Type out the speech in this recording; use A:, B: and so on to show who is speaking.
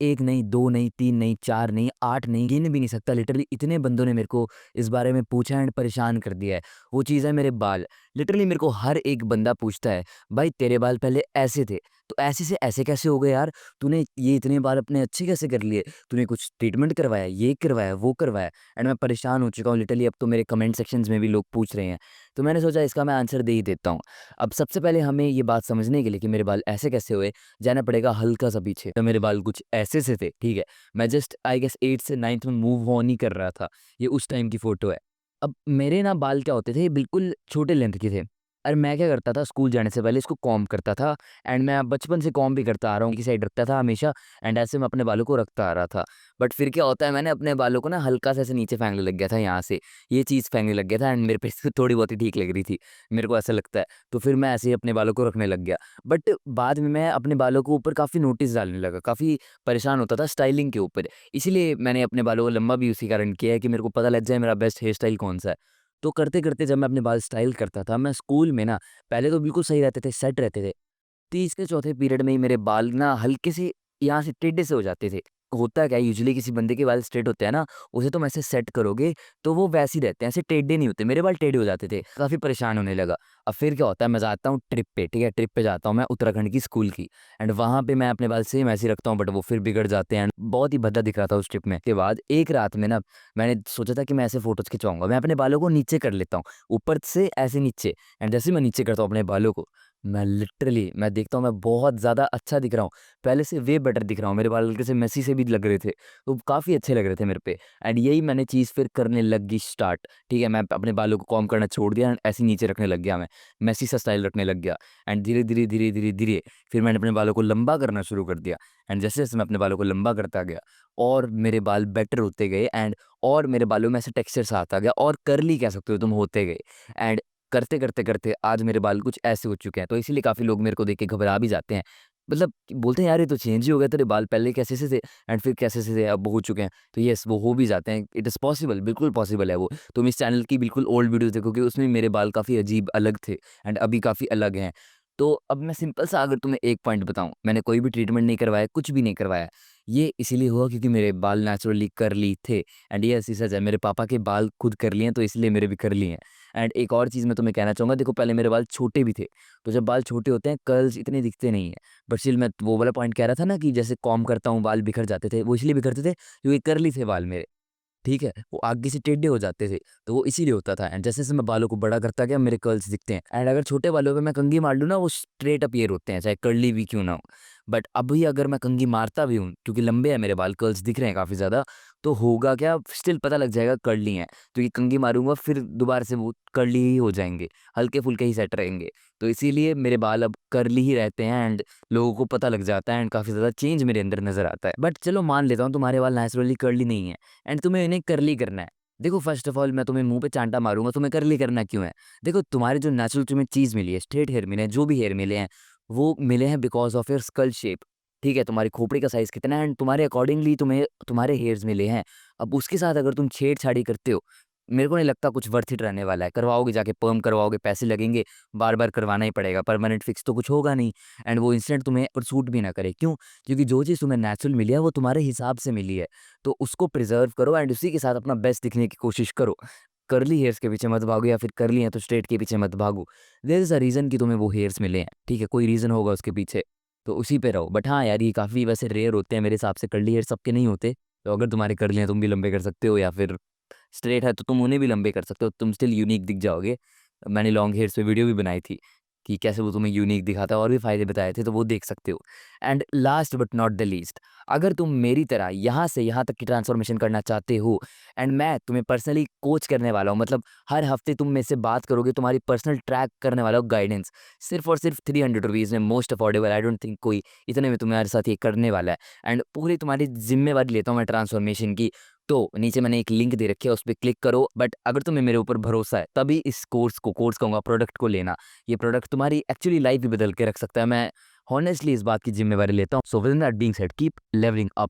A: 1 नहीं, 2 नहीं, 3 नहीं, 4 नहीं, 8 नहीं, गिन भी नहीं सकता। लिटरली इतने बंदों ने मेरे को इस बारे में पूछा एंड परेशान कर दिया है। वो चीज़ है मेरे बाल। लिटरली मेरे को हर एक बंदा पूछता है, "भाई तेरे बाल पहले ऐसे थे, तो ऐसे से ऐसे कैसे हो गए यार? तूने ये इतने बाल अपने अच्छे कैसे कर लिए? तूने कुछ ट्रीटमेंट करवाया, ये करवाया, वो करवाया?" एंड मैं परेशान हो चुका हूँ लिटरली। अब तो मेरे कमेंट सेक्शंस में भी लोग पूछ रहे हैं। तो मैंने सोचा इसका मैं आंसर दे ही देता हूँ। अब सबसे पहले हमें ये बात समझने के लिए कि मेरे बाल ऐसे कैसे हुए, जाना पड़ेगा हल्का-सा पीछे। तो मेरे बाल कुछ ऐसे से थे, ठीक है? मैं जस्ट आई गेस 8th से 9th में मूव ऑन ही कर रहा था। ये उस टाइम की फ़ोटो है। अब मेरे ना बाल क्या होते थे, बिल्कुल छोटे लेंथ के थे। और मैं क्या करता था, स्कूल जाने से पहले इसको कॉम्ब करता था एंड मैं बचपन से कॉम्ब भी करता आ रहा हूँ, एक ही साइड रखता था हमेशा एंड ऐसे मैं अपने बालों को रखता आ रहा था। बट फिर क्या होता है, मैंने अपने बालों को ना हल्का सा ऐसे नीचे फेंकने लग गया था यहाँ से, ये चीज़ फेंकने लग गया था एंड मेरे पे से थोड़ी बहुत ही ठीक लग रही थी, मेरे को ऐसा लगता है। तो फिर मैं ऐसे ही अपने बालों को रखने लग गया। बट बाद में मैं अपने बालों के ऊपर काफ़ी नोटिस डालने लगा, काफ़ी परेशान होता था स्टाइलिंग के ऊपर। इसीलिए मैंने अपने बालों को लंबा भी उसी कारण किया है कि मेरे को पता लग जाए मेरा बेस्ट हेयर स्टाइल कौन-सा है। तो करते-करते जब मैं अपने बाल स्टाइल करता था, मैं स्कूल में ना पहले तो बिल्कुल सही रहते थे, सेट रहते थे। तीसरे चौथे पीरियड में ही मेरे बाल ना हल्के से यहाँ से टेढ़े से हो जाते थे। होता क्या है, यूजुअली किसी बंदे के बाल स्ट्रेट होते हैं ना, उसे तुम ऐसे सेट करोगे तो वो वैसे ही रहते हैं, ऐसे टेढ़े नहीं होते। मेरे बाल टेढ़े हो जाते थे, काफ़ी परेशान होने लगा। अब फिर क्या होता है, मैं जाता हूँ ट्रिप पे, ठीक है? ट्रिप पे जाता हूँ मैं उत्तराखंड की स्कूल की एंड वहाँ पे मैं अपने बाल सेम ऐसे ही रखता हूँ, बट वो फिर बिगड़ जाते हैं एंड बहुत ही भद्दा दिख रहा था उस ट्रिप में। के बाद एक रात में ना मैंने सोचा था कि मैं ऐसे फ़ोटोज़ खिंचवाऊँगा। मैं अपने बालों को नीचे कर लेता हूँ, ऊपर से ऐसे नीचे एंड जैसे ही मैं नीचे करता हूँ अपने बालों को, मैं लिटरली मैं देखता हूँ मैं बहुत ज़्यादा अच्छा दिख रहा हूँ। पहले से वे बेटर दिख रहा हूँ। मेरे बाल हल्के से मेसी से भी लग रहे थे। तो काफ़ी अच्छे लग रहे थे मेरे पे एंड यही मैंने चीज़ फिर करने लगी स्टार्ट। ठीक है, मैं अपने बालों को कॉम्ब करना छोड़ दिया एंड ऐसे ही नीचे रखने लग गया मैं। मेसी सा स्टाइल रखने लग गया एंड धीरे-धीरे, धीरे-धीरे, धीरे फिर मैंने अपने बालों को लंबा करना शुरू कर दिया एंड जैसे-जैसे मैं अपने बालों को लंबा करता गया और मेरे बाल बेटर होते गए एंड और मेरे बालों में ऐसे टेक्सचर सा आता गया और कर्ली कह सकते हो तुम होते गए एंड करते आज मेरे बाल कुछ ऐसे हो चुके हैं। तो इसीलिए काफ़ी लोग मेरे को देख के घबरा भी जाते हैं। मतलब कि बोलते हैं यार ये तो चेंज ही हो गया, तेरे बाल पहले कैसे से थे एंड फिर कैसे से थे अब हो चुके हैं। तो येस वो हो भी जाते हैं। इट इज़ पॉसिबल, बिल्कुल पॉसिबल है वो। तुम इस चैनल की बिल्कुल ओल्ड वीडियोज़ देखोगे, उसमें मेरे बाल काफ़ी अजीब अलग थे एंड अभी काफ़ी अलग हैं। तो अब मैं सिंपल सा अगर तुम्हें एक पॉइंट बताऊँ, मैंने कोई भी ट्रीटमेंट नहीं करवाया, कुछ भी नहीं करवाया। ये इसीलिए हुआ क्योंकि मेरे बाल नेचुरली कर्ली थे एंड येस ये सच है, मेरे पापा के बाल खुद कर्ली हैं तो इसलिए मेरे भी कर्ली हैं। एंड एक और चीज़ मैं तुम्हें कहना चाहूँगा, देखो पहले मेरे बाल छोटे भी थे, तो जब बाल छोटे होते हैं कर्ल्स इतने दिखते नहीं हैं। बट स्टिल मैं वो वाला पॉइंट कह रहा था ना कि जैसे कॉम्ब करता हूँ बाल बिखर जाते थे, वो इसलिए बिखरते थे क्योंकि कर्ली थे बाल मेरे। ठीक है? वो आगे से टेढ़े हो जाते थे, तो वो इसीलिए होता था एंड जैसे-जैसे मैं बालों को बड़ा करता गया मेरे कर्ल्स दिखते हैं एंड अगर छोटे बालों पे मैं कंघी मार लूँ ना वो स्ट्रेट अप ईयर होते हैं, चाहे कर्ली भी क्यों ना हो। बट अभी अगर मैं कंघी मारता भी हूँ, क्योंकि लंबे हैं मेरे बाल, कर्ल्स दिख रहे हैं काफ़ी ज़्यादा, तो होगा क्या, स्टिल पता लग जाएगा कर्ली हैं। क्योंकि कंघी मारूँगा फिर दोबारा से वो कर्ली ही हो जाएँगे, हल्के-फुल्के ही सेट रहेंगे। तो इसीलिए मेरे बाल अब कर्ली ही रहते हैं एंड लोगों को पता लग जाता है एंड काफ़ी ज़्यादा चेंज मेरे अंदर नज़र आता है। बट चलो मान लेता हूँ तुम्हारे बाल नेचुरली कर्ली नहीं है एंड तुम्हें इन्हें कर्ली करना है। देखो फ़र्स्ट ऑफ ऑल मैं तुम्हें मुँह पे चाँटा मारूँगा, तुम्हें कर्ली करना क्यों है? देखो तुम्हारे जो नेचुरल तुम्हें चीज़ मिली है, स्ट्रेट हेयर मिले हैं, जो भी हेयर मिले हैं, वो मिले हैं because of your skull shape. ठीक है? तुम्हारी खोपड़ी का साइज़ कितना है एंड तुम्हारे अकॉर्डिंगली तुम्हें तुम्हारे हेयर्स मिले हैं। अब उसके साथ अगर तुम छेड़-छाड़ी करते हो, मेरे को नहीं लगता कुछ वर्थ इट रहने वाला है। करवाओगे जाके पर्म करवाओगे, पैसे लगेंगे, बार-बार करवाना ही पड़ेगा, परमानेंट फिक्स तो कुछ होगा नहीं एंड वो इंस्टेंट तुम्हें और सूट भी ना करे। क्यों? क्योंकि जो चीज़ तुम्हें नेचुरल मिली है, वो तुम्हारे हिसाब से मिली है। तो उसको प्रिज़र्व करो एंड उसी के साथ अपना बेस्ट दिखने की कोशिश करो। कर्ली हेयर्स के पीछे मत भागो या फिर कर्ली हैं तो स्ट्रेट के पीछे मत भागो। देयर इज़ अ रीज़न कि तुम्हें वो हेयर्स मिले हैं, ठीक है? कोई रीज़न होगा उसके पीछे, तो उसी पे रहो। बट हाँ यार, ये काफ़ी वैसे रेयर होते हैं मेरे हिसाब से, कर्ली हेयर सबके नहीं होते। तो अगर तुम्हारे कर्ली हैं, तुम भी लंबे कर सकते हो या फिर स्ट्रेट है तो तुम उन्हें भी लंबे कर सकते हो, तुम स्टिल यूनिक दिख जाओगे। मैंने लॉन्ग हेयर्स पे वीडियो भी बनाई थी कि कैसे वो तुम्हें यूनिक दिखाता है और भी फ़ायदे बताए थे, तो वो देख सकते हो। And last but not the least, अगर तुम मेरी तरह यहाँ से यहाँ तक की ट्रांसफॉर्मेशन करना चाहते हो एंड मैं तुम्हें पर्सनली कोच करने वाला हूँ, मतलब हर हफ्ते तुम मेरे से बात करोगे, तुम्हारी पर्सनल ट्रैक करने वाला हूँ गाइडेंस, सिर्फ़ और सिर्फ़ ₹300 में, most affordable. I don't think कोई इतने में तुम्हारे साथ ये करने वाला है एंड पूरी तुम्हारी ज़िम्मेवारी लेता हूँ मैं ट्रांसफॉर्मेशन की। तो नीचे मैंने एक लिंक दे रखी है, उस पे क्लिक करो। बट अगर तुम्हें मेरे ऊपर भरोसा है तभी इस कोर्स कहूँगा, प्रोडक्ट को लेना। ये प्रोडक्ट तुम्हारी एक्चुअली लाइफ़ भी बदल के रख सकता है। मैं हॉनेस्टली इस बात की ज़िम्मेवारी लेता हूँ। So with in that being said, keep levelling up.